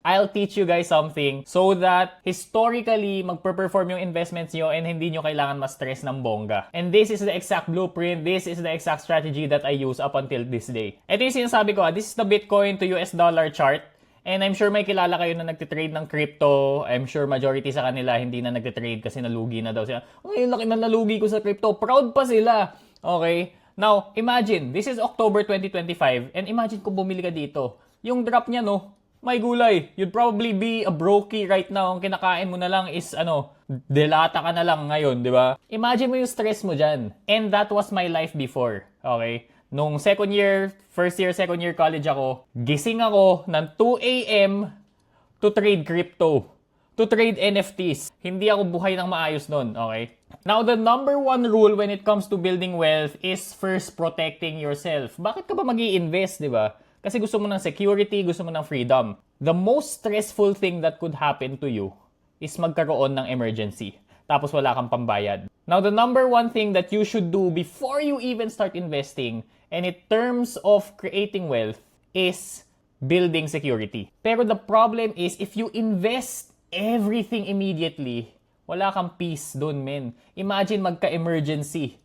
I'll teach you guys something so that historically, magpe-perform yung investments nyo and hindi nyo kailangan ma-stress ng bongga. And this is the exact blueprint, this is the exact strategy that I use up until this day. Ito yung sinasabi ko, this is the Bitcoin to US dollar chart. And I'm sure may kilala kayo na nagtitrade ng crypto. I'm sure majority sa kanila hindi na nagtitrade kasi nalugi na daw sila. Ay, laki na nalugi ko sa crypto. Proud pa sila. Okay? Now, imagine, this is October 2025 and imagine kung bumili ka dito. Yung drop niya, no? May gulay. You'd probably be a brokey right now. Ang kinakain mo na lang is, delata ka na lang ngayon, di ba? Imagine mo yung stress mo dyan. And that was my life before. Okay? Nung first year, second year college ako, gising ako ng 2 a.m. to trade crypto, to trade NFTs. Hindi ako buhay ng maayos nun, okay? Now, the number one rule when it comes to building wealth is first protecting yourself. Bakit ka ba mag-i-invest, di ba? Kasi gusto mo ng security, gusto mo ng freedom. The most stressful thing that could happen to you is magkaroon ng emergency. Tapos wala kang pambayad. Now, the number one thing that you should do before you even start investing, and in terms of creating wealth, is building security. Pero the problem is, if you invest everything immediately, wala kang peace dun, men. Imagine magka-emergency.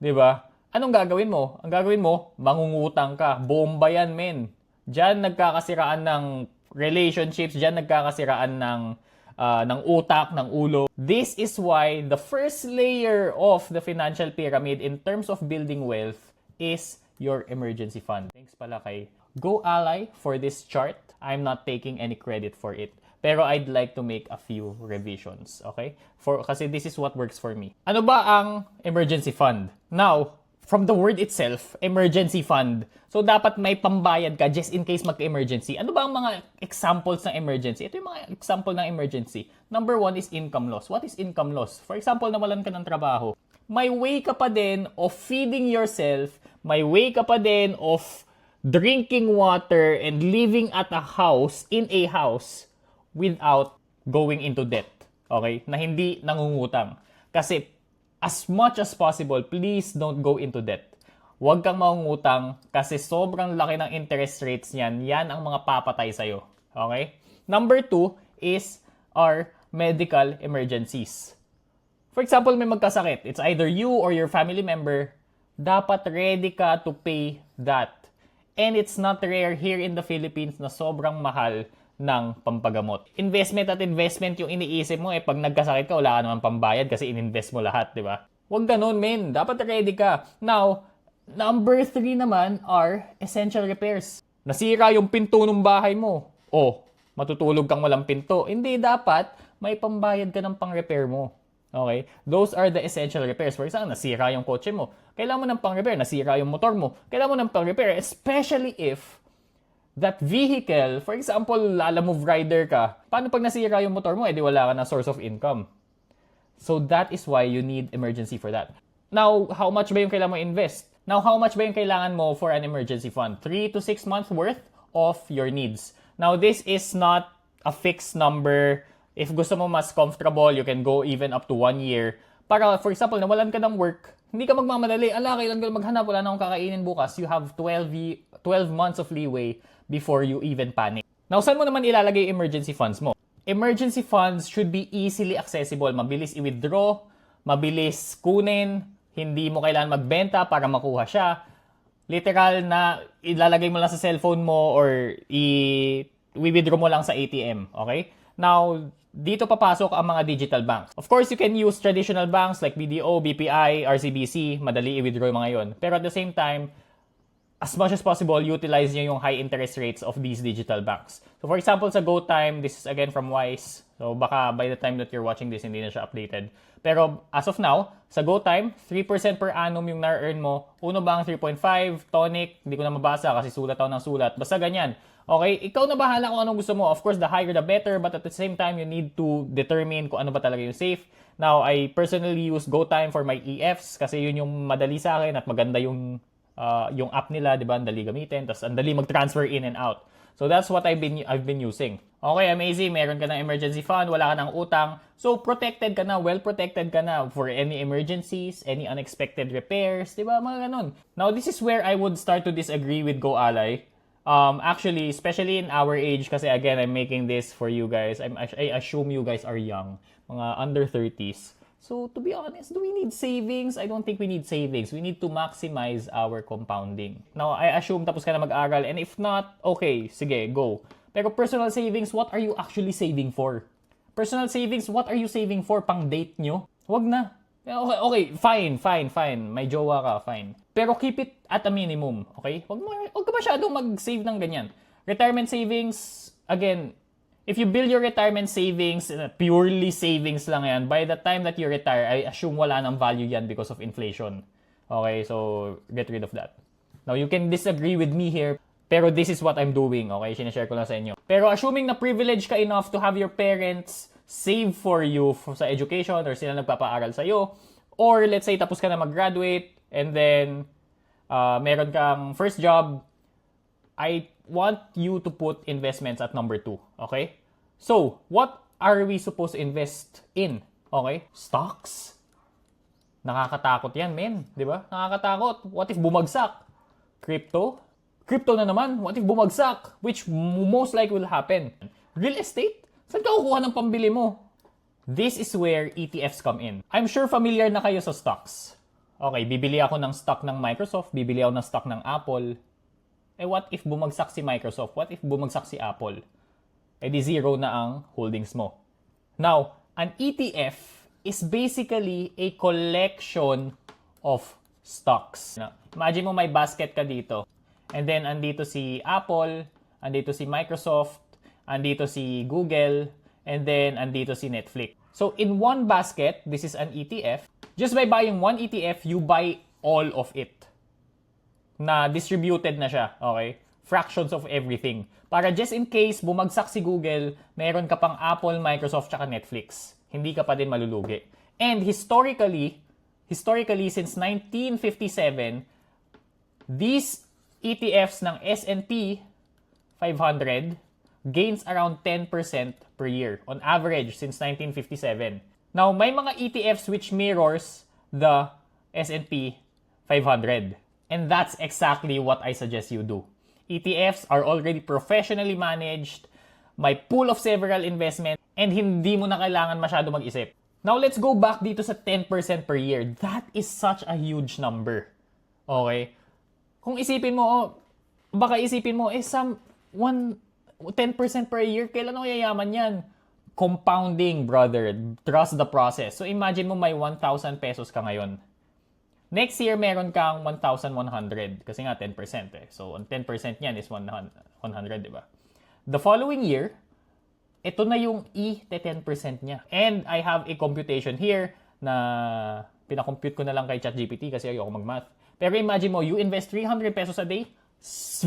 Diba? Anong gagawin mo? Ang gagawin mo, mangungutang ka. Bomba yan, men. Diyan nagkakasiraan ng relationships, diyan nagkakasiraan ng utak, ng ulo. This is why the first layer of the financial pyramid in terms of building wealth is your emergency fund. Thanks pala kay GoAlly for this chart. I'm not taking any credit for it. Pero I'd like to make a few revisions, okay? Kasi this is what works for me. Ano ba ang emergency fund? Now, from the word itself, emergency fund. So, dapat may pambayad ka just in case magka-emergency. Ano ba ang mga examples ng emergency? Ito yung mga example ng emergency. Number one is income loss. What is income loss? For example, nawalan ka ng trabaho. May way ka pa din of feeding yourself. May way ka pa din of drinking water and living at a house, in a house, without going into debt. Okay? Na hindi nangungutang. Kasi, as much as possible, please don't go into debt. Huwag kang mangungutang kasi sobrang laki ng interest rates niyan. Yan ang mga papatay sa'yo. Okay? Number two is our medical emergencies. For example, may magkasakit. It's either you or your family member. Dapat ready ka to pay that. And it's not rare here in the Philippines na sobrang mahal ng pampagamot. Investment at investment yung iniisip mo pag nagkasakit ka, wala ka naman pambayad kasi ininvest mo lahat, di ba? Huwag ganun, men. Dapat ready ka. Now, number 3 naman are essential repairs. Nasira yung pinto ng bahay mo. Matutulog kang walang pinto. Hindi, dapat may pambayad ka ng pang-repair mo. Okay? Those are the essential repairs. For example, nasira yung kotse mo. Kailangan mo ng pang-repair. Nasira yung motor mo. Kailangan mo ng pang-repair. Especially if that vehicle, for example, lalamove rider ka. Paano pag nasira yung motor mo? Di wala ka na source of income. So that is why you need emergency for that. Now, how much ba yung kailangan mo invest? Now, how much ba yung kailangan mo for an emergency fund? 3 to 6 months worth of your needs. Now, this is not a fixed number. If gusto mo mas comfortable, you can go even up to 1 year. Para, for example, nawalan ka ng work, hindi ka magmamadali. Kailan ka maghanap, wala na akong kakainin bukas. You have 12 months of leeway before you even panic. Now, saan mo naman ilalagay emergency funds mo? Emergency funds should be easily accessible. Mabilis i-withdraw, mabilis kunin, hindi mo kailangan magbenta para makuha siya. Literal na ilalagay mo lang sa cellphone mo or i-withdraw mo lang sa ATM. Okay? Now, dito papasok ang mga digital banks. Of course, you can use traditional banks like BDO, BPI, RCBC. Madali i-withdraw yung mga yon. Pero at the same time, as much as possible, utilize nyo yung high interest rates of these digital banks. So for example, sa GoTime, this is again from Wise. So baka by the time that you're watching this, hindi na siya updated. Pero as of now, sa GoTime, 3% per annum yung na-earn mo. Uno ba ang 3.5? Tonic, hindi ko na mabasa kasi sulat ako ng sulat. Basta ganyan. Okay, ikaw na bahala kung anong gusto mo. Of course, the higher the better, but at the same time, you need to determine kung ano ba talaga yung safe. Now, I personally use GoTime for my EFs kasi yun yung madali sa akin at maganda yung app nila, di ba? Ang dali gamitin, tapos ang dali mag-transfer in and out. So that's what I've been using. Okay, amazing. Meron ka ng emergency fund, wala ka ng utang. So protected ka na, well protected ka na for any emergencies, any unexpected repairs, di ba? Mga ganun. Now, this is where I would start to disagree with GoAlly. Actually, especially in our age, kasi again, I'm making this for you guys. I assume you guys are young, mga under 30s. So, to be honest, do we need savings? I don't think we need savings. We need to maximize our compounding. Now, I assume tapos ka na mag-aral, and if not, okay, sige, go. Pero personal savings, what are you actually saving for? Personal savings, what are you saving for? Pang date nyo? Wag na. Okay, fine. May jowa ka, fine. Pero keep it at a minimum, okay? Wag ka masyadong mag-save ng ganyan. Retirement savings, again, if you build your retirement savings, purely savings lang yan, by the time that you retire, I assume wala nang value yan because of inflation. Okay, so get rid of that. Now, you can disagree with me here, pero this is what I'm doing, okay? Sinashare ko lang sa inyo. Pero assuming na privilege ka enough to have your parents save for you sa education or sila nagpapaaral sa'yo, or let's say tapos ka na mag-graduate and then meron kang first job, I want you to put investments at number 2, okay? So, what are we supposed to invest in? Okay? Stocks? Nakakatakot yan, men. Di ba? Nakakatakot. What if bumagsak? Crypto? Crypto na naman. What if bumagsak? Which most likely will happen. Real estate? Saan ka kukuha ng pambili mo? This is where ETFs come in. I'm sure familiar na kayo sa stocks. Okay, bibili ako ng stock ng Microsoft, bibili ako ng stock ng Apple. What if bumagsak si Microsoft? What if bumagsak si Apple? Di zero na ang holdings mo. Now, an ETF is basically a collection of stocks. Imagine mo may basket ka dito. And then, andito si Apple, andito si Microsoft, andito si Google, and then andito si Netflix. So, in one basket, this is an ETF. Just by buying one ETF, you buy all of it. Na distributed na siya, okay? Fractions of everything. Para just in case bumagsak si Google, meron ka pang Apple, Microsoft, tsaka Netflix. Hindi ka pa din malulugi. And historically, since 1957, these ETFs ng S&P 500 gains around 10% per year on average since 1957. Now, may mga ETFs which mirrors the S&P 500. And that's exactly what I suggest you do. ETFs are already professionally managed, may pool of several investments, and hindi mo na kailangan masyado mag-isip. Now, let's go back dito sa 10% per year. That is such a huge number. Okay? Kung isipin mo, baka isipin mo, 10% per year, kailan ako yayaman yan? Compounding, brother. Trust the process. So, imagine mo may 1,000 pesos ka ngayon. Next year, meron kang 1,100. Kasi nga, 10% eh. So, 10% niyan is 100, di ba? The following year, ito na yung i-10% niya. And I have a computation here na pinakompute ko na lang kay ChatGPT kasi ayoko mag-math. Pero imagine mo, you invest 300 pesos a day,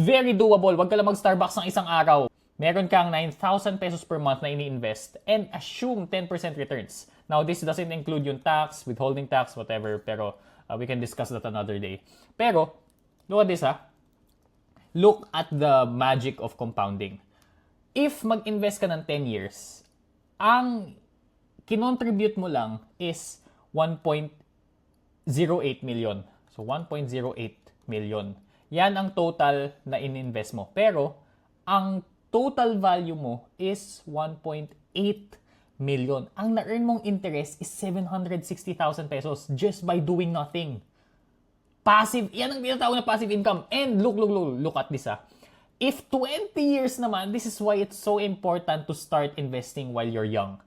very doable. Huwag ka lang mag-Starbucks ng isang araw. Meron kang 9,000 pesos per month na ini-invest and assume 10% returns. Now, this doesn't include yung tax, withholding tax, whatever, pero we can discuss that another day. Pero, look at this ha. Look at the magic of compounding. If mag-invest ka ng 10 years, ang kinontribute mo lang is 1.08 million. So, 1.08 million. Yan ang total na in-invest mo. Pero, ang total value mo is 1.8 million. Ang na-earn mong interest is 760,000 pesos just by doing nothing. Passive, yan ang tinatawag na passive income. And look at this ha. If 20 years naman, this is why it's so important to start investing while you're young.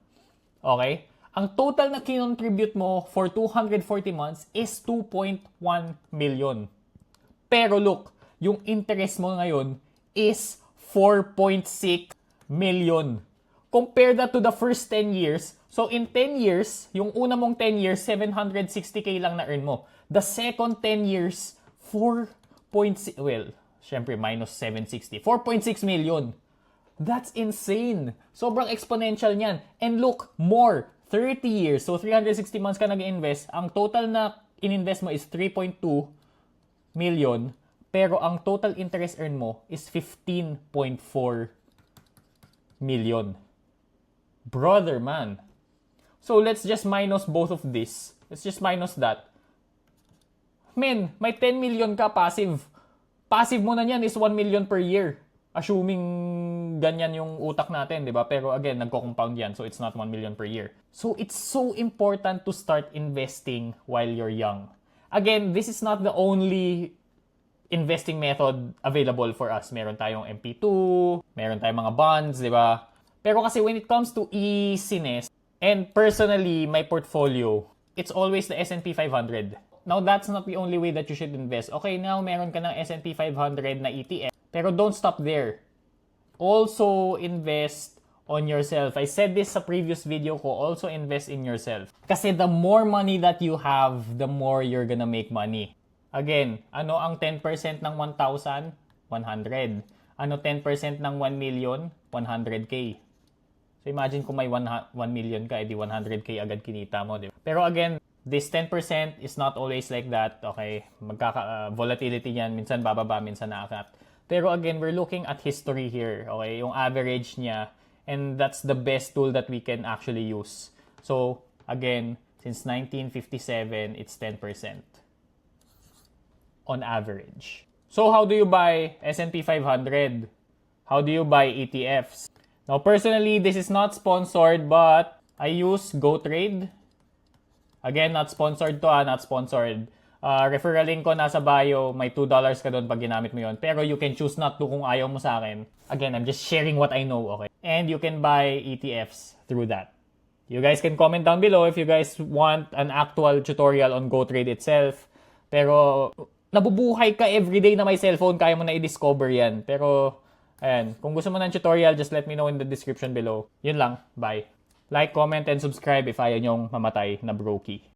Okay? Ang total na kinontribute mo for 240 months is 2.1 million. Pero look, yung interest mo ngayon is 4.6 million. Compare that to the first 10 years. So in 10 years, yung una mong 10 years, 760k lang na earn mo. The second 10 years, 4.6, well, syempre minus 760. 4.6 million. That's insane. Sobrang exponential niyan. And look, more. 30 years, so 360 months ka nag-invest. Ang total na in-invest mo is 3.2 million. Pero ang total interest earn mo is 15.4 million. Brother, man. So, let's just minus both of this. Let's just minus that. Men, may 10 million ka passive. passive mo na yan is 1 million per year. Assuming ganyan yung utak natin, di ba? Pero again, nagko-compound yan, so it's not 1 million per year. So it's so important to start investing while you're young. Again, this is not the only investing method available for us. Meron tayong MP2, meron tayong mga bonds, di ba? Pero kasi when it comes to easiness, and personally, my portfolio, it's always the S&P 500. Now, that's not the only way that you should invest. Okay, now meron ka ng S&P 500 na ETF. Pero don't stop there. Also invest on yourself. I said this sa previous video ko, also invest in yourself. Kasi the more money that you have, the more you're gonna make money. Again, ano ang 10% ng 1,000? 100. Ano 10% ng 1 million? 100K. So imagine kung may 1 million ka, edi 100K agad kinita mo, di ba? Pero again, this 10% is not always like that. Okay, volatility yan, minsan bababa, minsan naakat. Pero again, we're looking at history here, okay? Yung average niya, and that's the best tool that we can actually use. So, again, since 1957, it's 10% on average. So, how do you buy S&P 500? How do you buy ETFs? Now, personally, this is not sponsored, but I use GoTrade. Again, not sponsored to, not sponsored. Referral link ko nasa bio, may $2 ka doon pag ginamit mo yon. Pero you can choose not to kung ayaw mo sa akin. Again, I'm just sharing what I know, okay? And you can buy ETFs through that. You guys can comment down below if you guys want an actual tutorial on GoTrade itself. Pero nabubuhay ka everyday na may cellphone, kaya mo na i-discover yan. Pero, ayan, kung gusto mo ng tutorial, just let me know in the description below. Yun lang, bye. Like, comment, and subscribe if ayaw nyong mamatay na brokey.